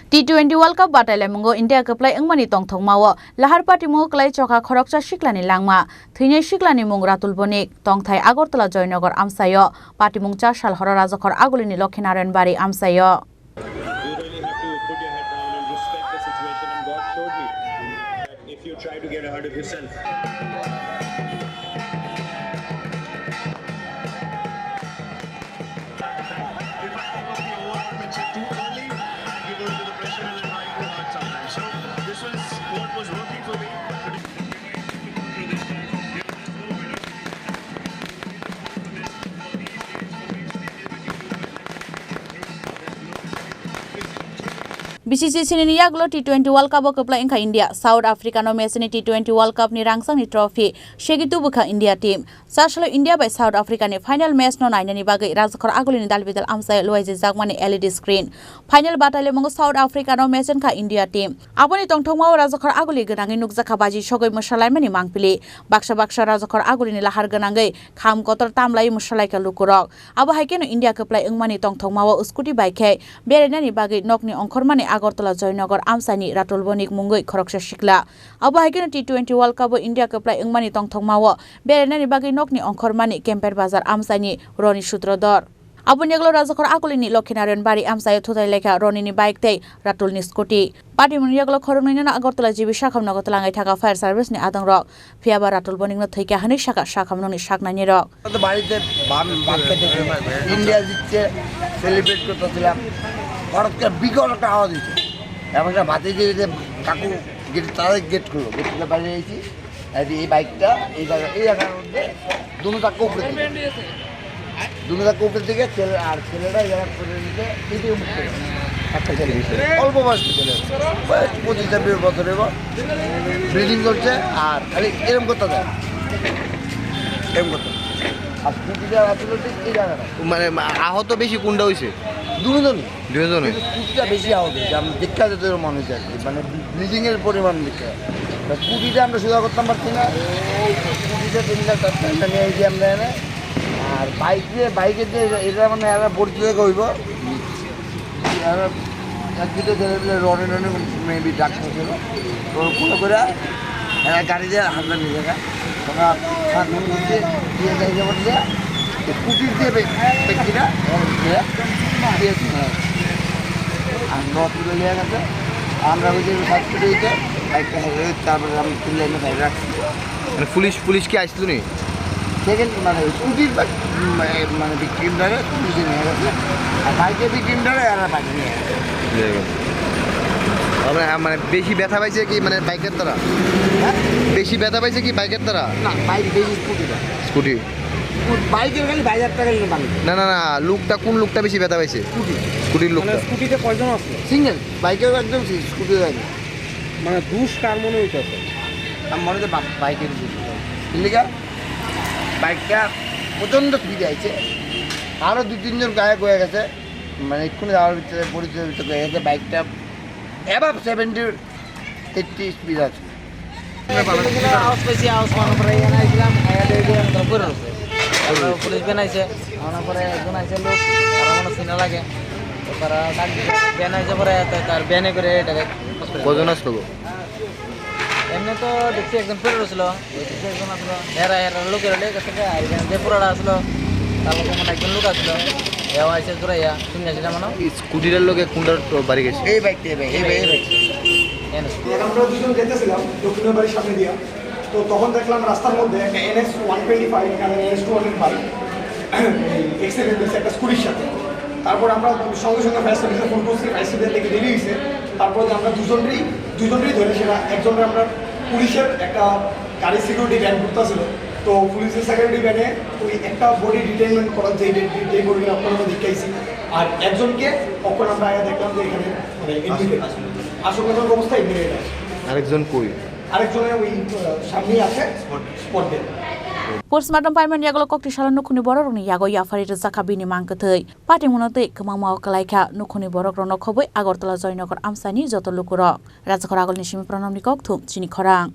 T20 World Cup Kwplaimungo India Kwplaiwi LaharPatimungo Klai Chokha Khoroksa SiklaniLangma Thine SiklaniMung Ratulbonik Tongthai Agortala Joynagar Amsayo Patimung Chashal Hororajakhor Agulini Lokhinaren Bari Amsayo. You really have to put your head down and respect the situation, and God showed me that if you try to get ahead of yourself. BCC Chini T20 World Cup Kwplai Inka India South Africa no match ni T20 World Cup ni rangsang ni trophy Shegitu bukha India team Sashalo India by South Africa ni final match no naina ni bagai Rajakhor Aguli ni dalbidal amsai loize jagmani LED screen final batale mongo South Africa no match ka India team Aboni Tongthokmao Rajakhor Aguli ganangi nukjaka baji shogoi musalai mani mangpili Baksha Rajakhor Aguli ni lahar ganangai kham kotor tamlai musalai ka lukurok abo haike no India Kwplai wngmnaniTongthokmao scooty bike berena ni bagai nokni ongkhormani Agortala Joynagar Amsani Ratulbonik Mungoi Khoroksa Sikla Abo haikeno T20 World Cup India Kwplai wngmnaniTongthokmao Berenani Bagai Nokni Ongkhormani Kemper Bazar Amsani Roni Sutrodor Abo Neglo Rajakhor Agulini Lokhinaren Bari Amsayo Thutai Lekha Ronini Bike Tei Ratulni Scooty Patimungo Neglo Khorang ni Agortala Jibi Shakham Nago Tlangai Thaka Fire Service ni Adang Rok Phiaba Ratulbonik no Theika Hani Shaka Shakham Noni Shaknani Rok বাড়িতে ভাত খেতে India জিতছে celebrate করতেছিলাম ভারতকে বিকল একটা আওয়াজ দিচ্ছে এখন ভাতে যে কাকু গেট তাদের গেট করলো গেট খুলে বাইরে এসেছি এই বাইকটা এই জায়গার মধ্যে দুটো চাক্কা উপরে দিকে ছেলেটা এই জায়গা করে দিতে এদিকে মুক্ত একটা ছেলে অল্প বয়স্ক ছেলে 25-26 বছর এবং ব্লিডিং করছে আর খালি এরম করতে দেয় এরম করতে আর কুটিটা আসলে এই জায়গাটা মানে আহত বেশি কোনটা হয়েছে দুজনই কুটিটা বেশি আহত হয়েছে আমি দেখা যেত মনে হচ্ছে আর কি মানে ব্লিডিংয়ের পরিমাণ দেখা কুটিটা আমরা সোজা করতাম পারছি না কুটিটা 3-4টা নিয়ে এসে আমরা এনে আর বাইকের যে এটা মানে এরা পরিচিত হইব এক দুটো ছেলে রনে মেবি ডাক্তার ছিল ফলো করে এরা গাড়ি দিয়ে হাঁটলে নিয়ে যায় ওরা হাঁটুন দিয়ে যাইতে বলছে কুটির দিয়ে ব্যক্তিরা আমরা তুলে নিয়ে গেছে আমরা ওই যে হসপিটাল দিতে বাইকটা তারপরে আমি তুলে এনে বাইরে রাখছি মানে পুলিশ কি আসছিল নি সেকেন্ড মানে কুটির মানে বিক্রিম ধরে পুলিশে নিয়ে গেছে আর বাইকের বিক্রিম ধরে এরা বাইকে নিয়ে গেছে মানে বেশি ব্যথা পাইছে কি মানে বাইকের দ্বারা বেশি ব্যথা পাইছে কি বাইকের দ্বারা না বাইক বেশি স্কুটি বাইকের খালি 2000 টাকা নিয়ে পানি না লুকটা কোন লুকটা বেশি ব্যথা পাইছে স্কুটির লুকটা স্কুটিতে কয়জন আছে সিঙ্গেল বাইকেও একদম স্কুটি যায়নি মানে দুষ কার মনে হইতেছে আমার মনে হচ্ছে বাইকের লিগা বাইকটা প্রচণ্ড স্পিডে আছে আরও 2-3 জন গায়ক হয়ে গেছে মানে এক্ষুনি যাওয়ার ভিতরে পরিচয়ের ভিতরে হয়ে গেছে বাইকটা অ্যাবাভ 70-80 স্পিড আছে পুলিশ বেনাইছে আমার পরে একজন আইছে লোক আর আমার সিনা লাগে তারা বেনাইছে পরে তার বেনে করে এটাকে কজন আসলো এমনি তো দেখছি একজন ফেরত ছিল একজন আসলো হেরা লোকের লেগে ত্রিপুরাটা আসলো তার লোক মানে একজন লোক আসলো এও আইসে জোরাইয়া শুনে আসলে মানে স্কুটির লোকে কোনটার বাড়ি গেছে এই বাইকটা আমরা দুজন যেতেছিলাম দক্ষিণের বাড়ির সামনে দিয়া তো তখন দেখলাম রাস্তার মধ্যে একটা NS 125 এখানে NS 205 এক্সিডেন্ট হয়েছে একটা স্কুটির সাথে তারপর আমরা সঙ্গে ফায়ার সার্ভিসে ফোন করছি ফায়ার সার্ভিস থেকে দেরি হয়েছে তারপর আমরা দুজনেরই ধরে সেটা একজনের আমরা পুলিশের একটা গাড়ি সিকিউরিটি ভ্যান করতেছিল তো পুলিশের সিকিউরিটি ভ্যানে ওই একটা বডি ডিটেইনমেন্ট করার যে বডিটা আপনারা দেখাইছি আর একজনকে তখন আমরা দেখলাম যে এখানে মানে আশঙ্কাজনক অবস্থায় এডমিটেড আছে আরেকজন কই আরেকজনের ওই সামনেই আছে স্পটে Postmortem payment yaglo kokti shala nukhuni borok ni yago yafari rezaka bini mangkathei Patimungo tei kwmangmao kalaikha nukhuni borok rokno khoboi Agortala Joynagar Amsani joto lukurok Rajakhor Agolni simi pranamni kokthum Chini Khorang